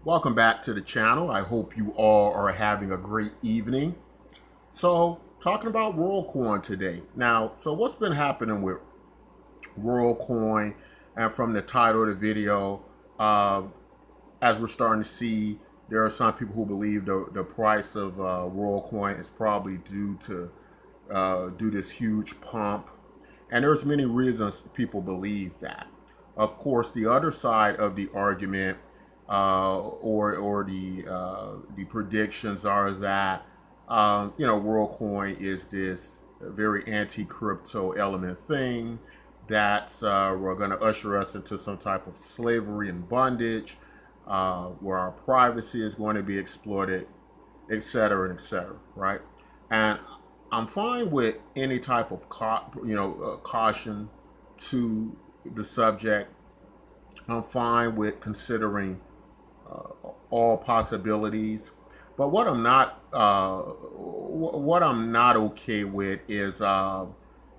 Welcome back to the channel. I hope you all are having a great evening. So, talking about Worldcoin today. Now, what's been happening with Worldcoin, and from the title of the video, uh, as we're starting to see, there are some people who believe the price of Worldcoin is probably due to do this huge pump, and there's many reasons people believe that. Of course, the other side of the argument, or the predictions are that WorldCoin is this very anti-crypto element thing that we're going to usher us into some type of slavery and bondage, where our privacy is going to be exploited, et cetera, and et cetera, right? And I'm fine with any type of caution to the subject. I'm fine with considering all possibilities. But what I'm not okay with is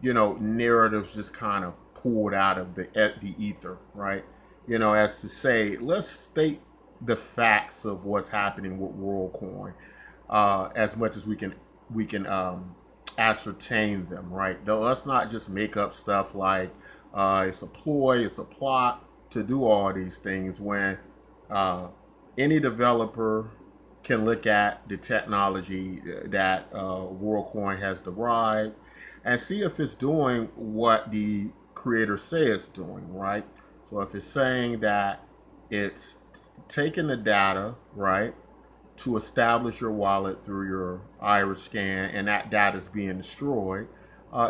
narratives just kind of pulled out of the ether, right? As to say, let's state the facts of what's happening with WorldCoin, as much as we can ascertain them, right? Though let's not just make up stuff like it's a ploy, it's a plot to do all these things when uh, any developer can look at the technology that WorldCoin has derived and see if it's doing what the creators say it's doing, right? So if it's saying that it's taking the data, right, to establish your wallet through your iris scan, and that data is being destroyed,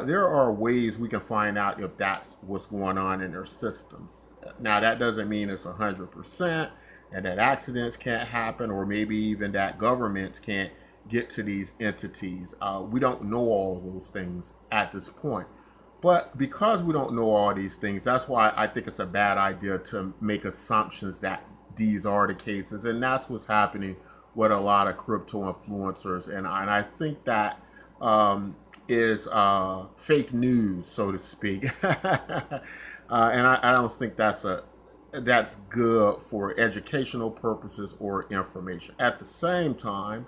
there are ways we can find out if that's what's going on in their systems. Now, that doesn't mean it's 100% and that accidents can't happen, or maybe even that governments can't get to these entities. We don't know all of those things at this point. But because we don't know all these things, that's why I think it's a bad idea to make assumptions that these are the cases. And that's what's happening with a lot of crypto influencers. And I think that is fake news, so to speak. And I don't think that's good for educational purposes or information. At the same time,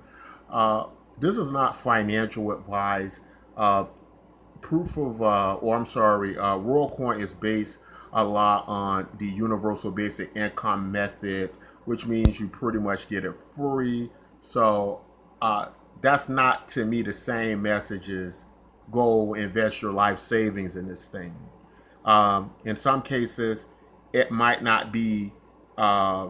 this is not financial advice. Uh, WorldCoin is based a lot on the universal basic income method, which means you pretty much get it free. So that's not, to me, the same message as go invest your life savings in this thing. In some cases, it might not be uh,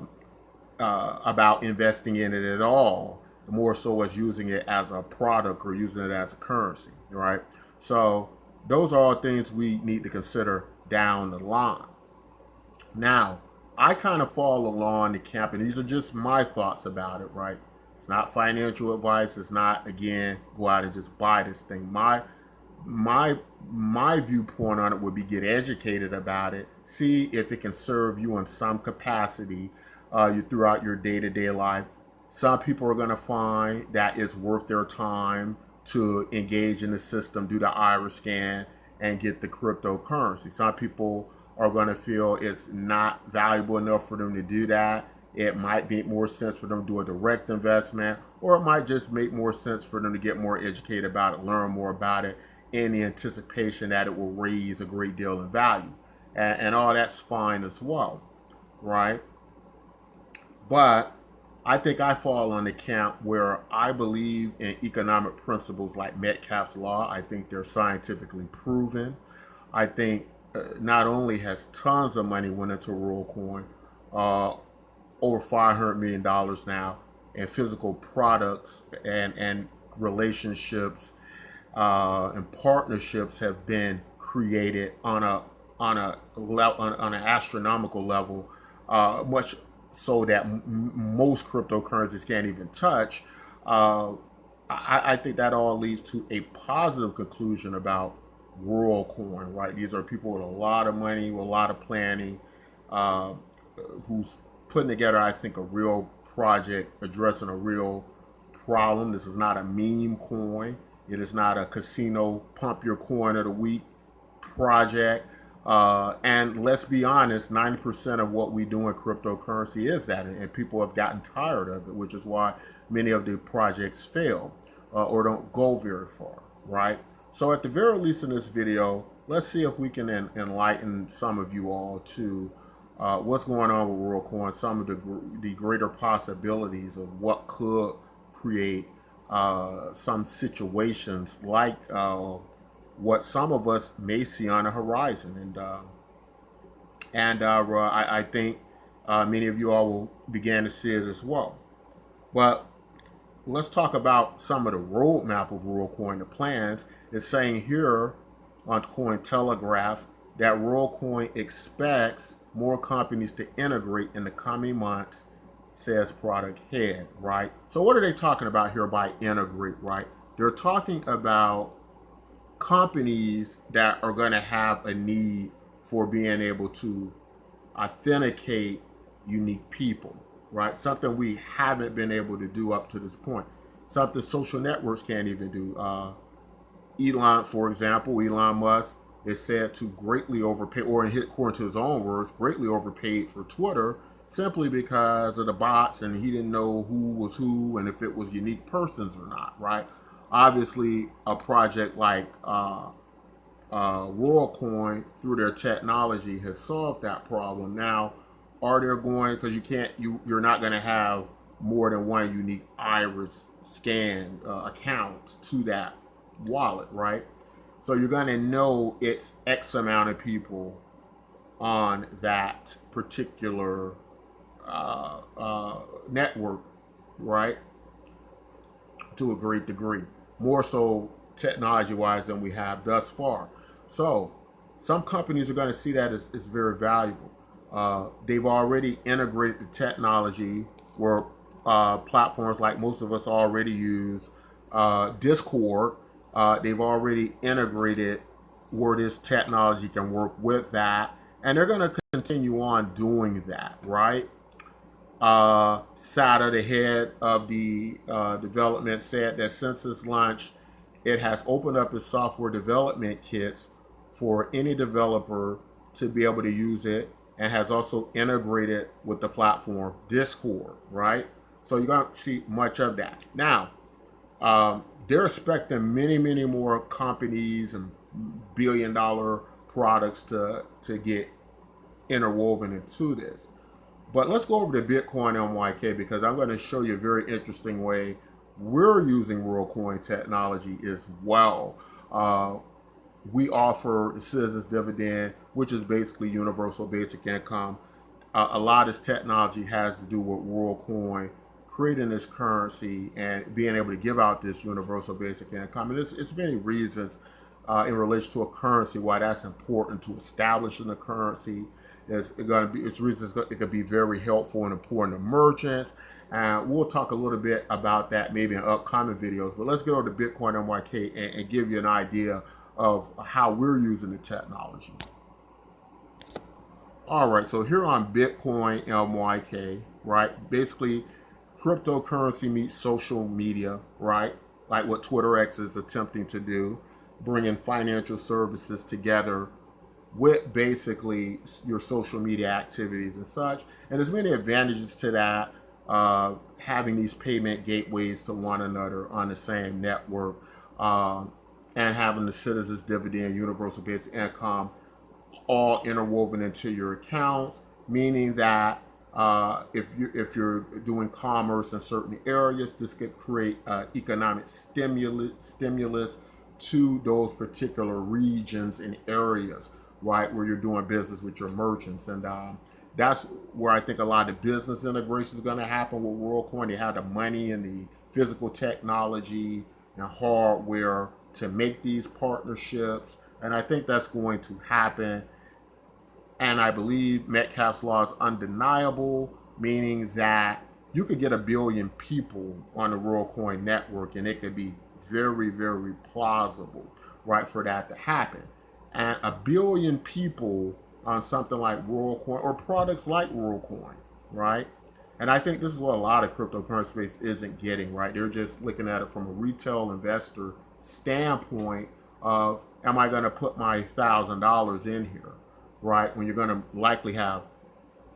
about investing in it at all, more so as using it as a product or using it as a currency, right? So those are all things we need to consider down the line. Now, I kind of fall along the camp, and these are just my thoughts about it, right? It's not financial advice. It's not, again, go out and just buy this thing. My my viewpoint on it would be get educated about it, see if it can serve you in some capacity throughout your day-to-day life. Some people are going to find that it's worth their time to engage in the system, do the iris scan, and get the cryptocurrency. Some people are going to feel it's not valuable enough for them to do that. It might make more sense for them to do a direct investment, or it might just make more sense for them to get more educated about it, learn more about it, in the anticipation that it will raise a great deal in value. And all that's fine as well, right? But I think I fall on the camp where I believe in economic principles like Metcalfe's law. I think they're scientifically proven. I think not only has tons of money went into WorldCoin, uh, over $500 million now, in physical products and relationships and partnerships have been created on an astronomical level, much so that most cryptocurrencies can't even touch. Uh, I think that all leads to a positive conclusion about WorldCoin. Right, these are people with a lot of money, with a lot of planning, uh, who's putting together, I think, a real project addressing a real problem. This is not a meme coin. It is not a casino pump your coin of the week project. And let's be honest, 90% of what we do in cryptocurrency is that, and people have gotten tired of it, which is why many of the projects fail or don't go very far, right? So at the very least in this video, let's see if we can enlighten some of you all to what's going on with Worldcoin, some of the greater possibilities of what could create some situations like what some of us may see on the horizon. I think many of you all will begin to see it as well. But let's talk about some of the roadmap of Worldcoin. The plans is saying here on Cointelegraph that Worldcoin expects more companies to integrate in the coming months, says product head, right? So what are they talking about here by integrate, right? They're talking about companies that are going to have a need for being able to authenticate unique people, right? Something we haven't been able to do up to this point. Something social networks can't even do. Elon, for example, Elon Musk is said to greatly overpay, or according to his own words, greatly overpaid for Twitter simply because of the bots, and he didn't know who was who and if it was unique persons or not, right? Obviously, a project like Worldcoin, through their technology, has solved that problem. Now, are they going, because you're not going to have more than one unique iris scan account to that wallet, right? So you're going to know it's X amount of people on that particular network, right? To a great degree, more so technology-wise than we have thus far. So some companies are going to see that as very valuable. They've already integrated the technology where platforms like most of us already use, Discord, they've already integrated where this technology can work with that, and they're going to continue on doing that, right? Sada, the head of the development, said that since its launch, it has opened up its software development kits for any developer to be able to use it, and has also integrated with the platform Discord, right? So you're going to see much of that. Now, they're expecting many, many more companies and billion-dollar products to get interwoven into this. But let's go over to Bitcoin MYK, because I'm going to show you a very interesting way we're using Worldcoin technology as well. We offer the citizens dividend, which is basically universal basic income. A lot of this technology has to do with Worldcoin creating this currency and being able to give out this universal basic income. And it's many reasons in relation to a currency why that's important to establishing the currency. It's reasons it could be very helpful and important to merchants. And we'll talk a little bit about that maybe in upcoming videos. But let's get over to Bitcoin MYK and give you an idea of how we're using the technology. All right, so here on Bitcoin MYK, right? Basically, cryptocurrency meets social media, right? Like what Twitter X is attempting to do, bringing financial services together with basically your social media activities and such. And there's many advantages to that, having these payment gateways to one another on the same network, and having the citizens dividend, universal basic income, all interwoven into your accounts, meaning that if you're doing commerce in certain areas, this could create economic stimulus to those particular regions and areas, right, where you're doing business with your merchants. And that's where I think a lot of business integration is going to happen with Worldcoin. They have the money and the physical technology and hardware to make these partnerships, and I think that's going to happen. And I believe Metcalfe's law is undeniable, meaning that you could get 1 billion people on the Worldcoin network, and it could be very, very plausible, right, for that to happen. And 1 billion people on something like Worldcoin or products like Worldcoin, right? And I think this is what a lot of cryptocurrency space isn't getting, right? They're just looking at it from a retail investor standpoint of, am I going to put my $1,000 in here? right? When you're going to likely have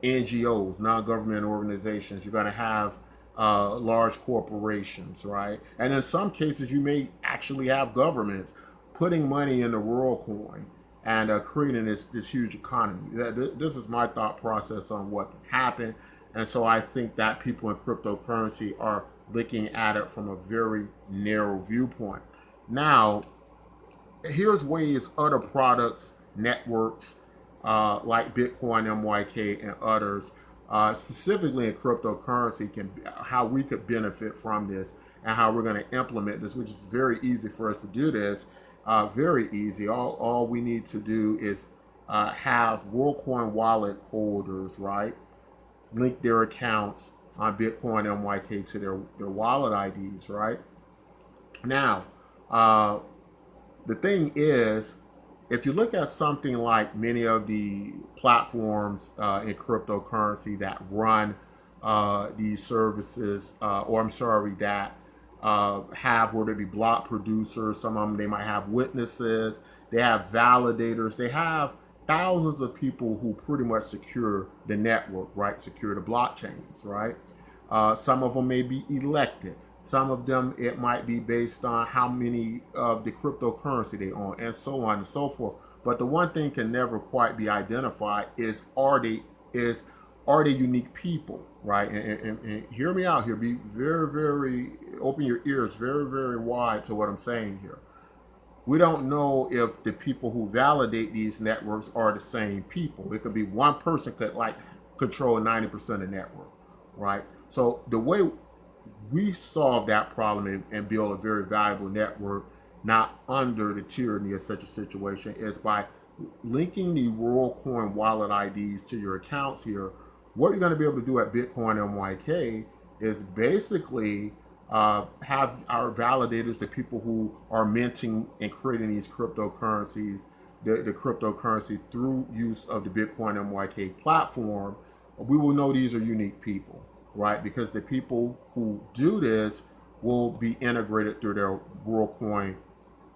NGOs, non-government organizations, you're going to have large corporations, right? And in some cases, you may actually have governments putting money into Worldcoin and creating this huge economy. This is my thought process on what can happen. And so I think that people in cryptocurrency are looking at it from a very narrow viewpoint. Now, here's ways other products, networks like Bitcoin, MYK, and others, specifically in cryptocurrency, can how we could benefit from this and how we're going to implement this, which is very easy for us to do this. Very easy. All we need to do is have WorldCoin wallet holders, right? Link their accounts on Bitcoin, MYK to their wallet IDs, right? Now, the thing is, if you look at something like many of the platforms in cryptocurrency that run these services, or I'm sorry, that have, whether it be block producers, some of them they might have witnesses, they have validators, they have thousands of people who pretty much secure the network, right? Secure the blockchains, right? Some of them may be elected. Some of them, it might be based on how many of the cryptocurrency they own, and so on and so forth. But the one thing can never quite be identified is are they unique people, right? And hear me out here. Be very, very, open your ears very, very wide to what I'm saying here. We don't know if the people who validate these networks are the same people. It could be one person could like control 90% of the network, right? So the way we solve that problem and build a very valuable network, not under the tyranny of such a situation, is by linking the WorldCoin wallet IDs to your accounts here. What you're going to be able to do at Bitcoin MYK is basically have our validators, the people who are minting and creating these cryptocurrencies, the cryptocurrency through use of the Bitcoin MYK platform. We will know these are unique people, right? Because the people who do this will be integrated through their WorldCoin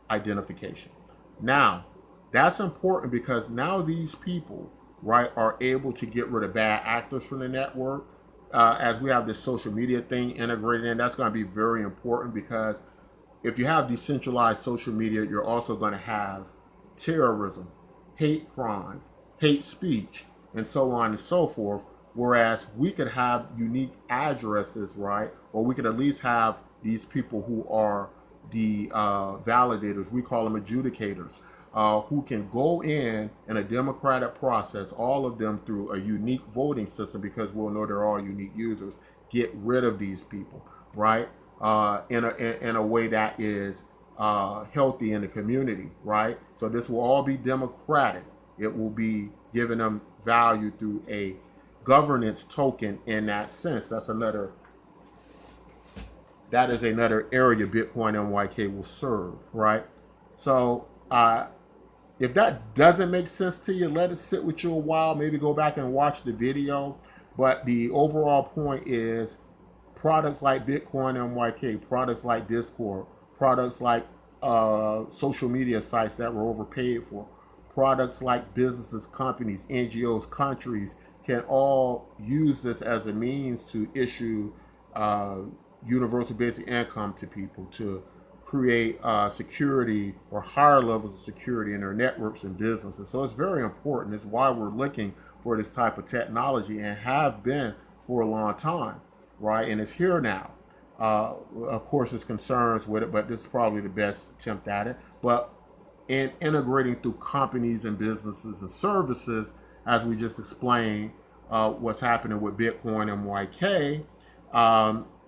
identification. Now, that's important because now these people, right, are able to get rid of bad actors from the network. As we have this social media thing integrated in, that's going to be very important because if you have decentralized social media, you're also going to have terrorism, hate crimes, hate speech, and so on and so forth. Whereas we could have unique addresses, right? Or we could at least have these people who are the validators, we call them adjudicators, who can go in a democratic process, all of them through a unique voting system, because we'll know they're all unique users, get rid of these people, right? In a way that is healthy in the community, right? So this will all be democratic. It will be giving them value through a governance token in that sense. That is another area Bitcoin MYK will serve, right? So if that doesn't make sense to you, let it sit with you a while. Maybe go back and watch the video. But the overall point is products like Bitcoin MYK, products like Discord, products like social media sites that were overpaid for, products like businesses, companies, NGOs, countries can all use this as a means to issue universal basic income to people, to create security or higher levels of security in their networks and businesses. So it's very important. It's why we're looking for this type of technology and have been for a long time, right? And it's here now. Of course, there's concerns with it, but this is probably the best attempt at it. But in integrating through companies and businesses and services, as we just explained, what's happening with Bitcoin and MYK,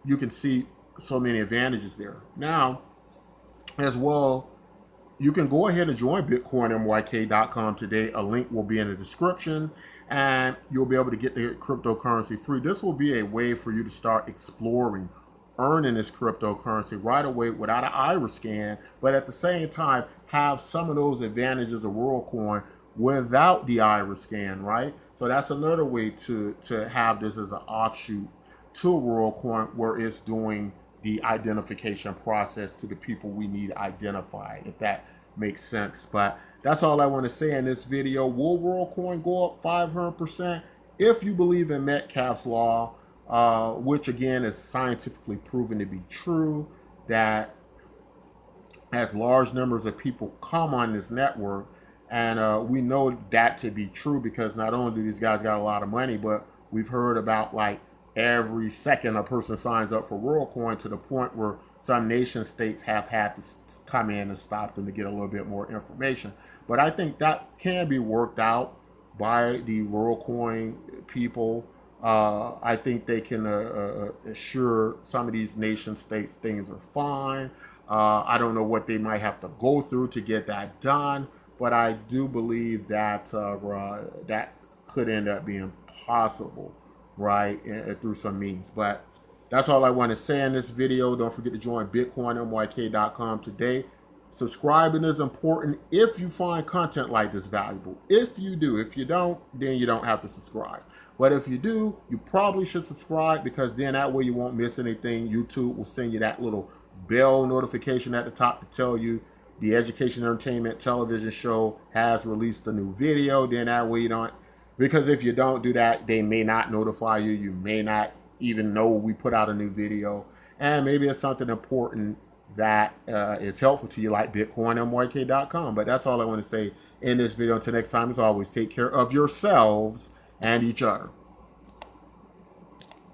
you can see so many advantages there. Now, as well, you can go ahead and join BitcoinMYK.com today. A link will be in the description, and you'll be able to get the cryptocurrency free. This will be a way for you to start exploring earning this cryptocurrency right away without an iris scan, but at the same time have some of those advantages of WorldCoin without the iris scan, right? So that's another way to have this as an offshoot to WorldCoin, where it's doing the identification process to the people we need identified, if that makes sense. But that's all I want to say in this video. Will Worldcoin go up 500%? If you believe in Metcalfe's law, which again is scientifically proven to be true, that as large numbers of people come on this network, and we know that to be true because not only do these guys got a lot of money, but we've heard about like every second a person signs up for WorldCoin, to the point where some nation states have had to come in and stop them to get a little bit more information. But I think that can be worked out by the WorldCoin people. I think they can assure some of these nation states things are fine. I don't know what they might have to go through to get that done, but I do believe that that could end up being possible, right, through some means. But that's all I want to say in this video. Don't forget to join BitcoinMYK.com today. Subscribing is important if you find content like this valuable. If you do. If you don't, then you don't have to subscribe. But if you do, you probably should subscribe, because then that way you won't miss anything. YouTube will send you that little bell notification at the top to tell you the Education Entertainment Television Show has released a new video. Then that way you don't, because if you don't do that, they may not notify you. You may not even know we put out a new video. And maybe it's something important that is helpful to you, like BitcoinMYK.com. But that's all I want to say in this video. Until next time, as always, take care of yourselves and each other.